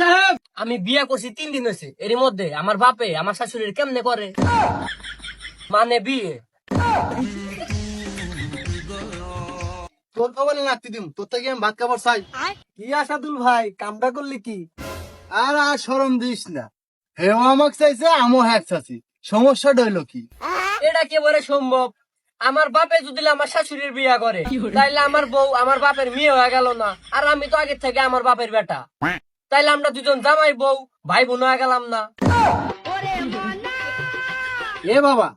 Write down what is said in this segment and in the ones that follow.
সাহেব, আমি বিয়ে করছি 3 দিন হয়েছে, এর মধ্যে আমার বাপে আমার শাশুড়ির কেমনে করে মানে বিয়ে। তোর খবর নাতি দিম, তোর থেকে আমি ভাত খাবার চাই। কি আসাদুল ভাই, কামটা করলি কি? আর আর শরম দিস না, হেও আমাকে চাইছে, আমও হ্যাক চাচ্ছি, সমস্যাটা হইলো কি? এটা কেবারে সম্ভব? আমার বাপে যদি আমার শাশুড়ির বিয়ে করে তাইলে আমার বউ আমার বাপের মেয়ে হয়ে গেল না? আর আমি তো আগে থেকে আমার বাপের বেটা, তাইলে আমরা দুজন জামাই বউ ভাই বোন হয়ে গেলাম না? এ বাবা,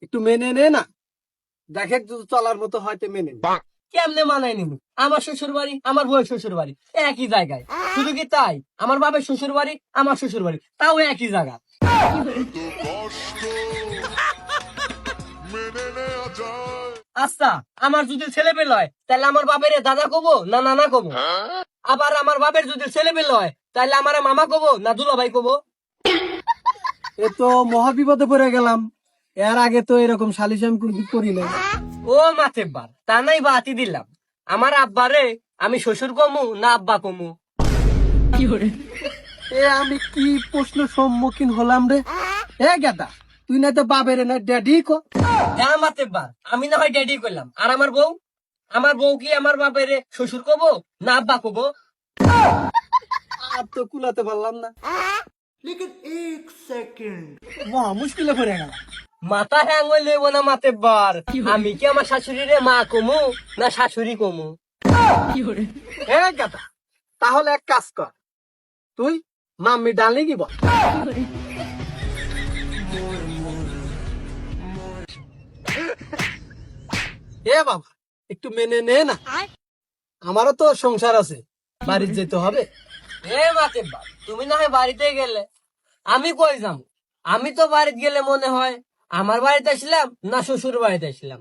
একটু মেনে নে না, দেখে যদি চলার মতো হয়তো মেনে নে। কেমনে মানাই নিব? আমার শ্বশুর বাড়ি আমার বউয়ের শ্বশুর বাড়ি একই জায়গায়, শুধু কি তাই, আমার বাপের শ্বশুর বাড়ি আমার শ্বশুর বাড়ি তাও একই জায়গা। আচ্ছা, আমার যদি ছেলে পেলে হয় তাহলে আমার বাপের দাদা কবো না নানা কবো? আবার আমার বাপের যদি ছেলে পেলে হয় তাহলে আমার মামা কবো না দুলা ভাই কবো? এ তো মহাবিপদে পড়ে গেলাম, এর আগে তো এরকম সালিশ আমি কোনদিন করি নাই। ও মাতেব্বার, তা নাই বাতি দিলাম, আমার আব্বারে আমি শ্বশুর কমু না আব্বা কমু? এ আমি কি প্রশ্ন সম্মুখীন হলাম রে? এ গেদা, তুই না তো বাবের না ড্যাডি কো। হ্যাঁ মাতেব্বার, আমি না হয় ড্যাডি করলাম, আর আমার বউ কি আমার বাপেরে শ্বশুর কবো না আব্বা কবো? আর তো কুলাতে পারলাম না, মহা মুশকিলে পড়ে গেল। মাথা হ্যাং হইলে না মাতেব্বার, আমি কি আমার শাশুড়িরে মা কমু না শাশুড়ি কমু? এ গেদা, তাহলে এক কাজ কর, তুই মাম্মি ডালি কি বল। এ বাবা, একটু মেনে নে না, আমারও তো সংসার আছে, বাড়ি যেতে হবে। এ মাতেব্বার, তুমি না হয় বাড়িতে গেলে, আমি কই যাবো? আমি তো বাড়িতে গেলে মনে হয় আমার বাড়িতে আসলাম না শ্বশুর বাড়িতে আসলাম।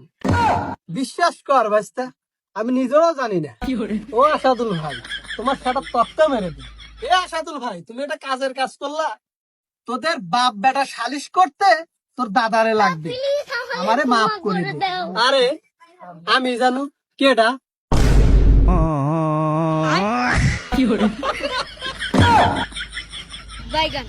বিশ্বাস কর বাস্তা, আমি নিজেও জানি না। ও আসাদুল ভাই, তোমার সেটা তত্ত্ব মেরে দিই। এ আসাদুল ভাই, তুমি এটা কাজের কাজ করলা, তোদের বাপ বেটা সালিশ করতে তোর দাদারে লাগবে, আমারে মাফ করে দে। আরে আমি জানো কেডা? বাইগান।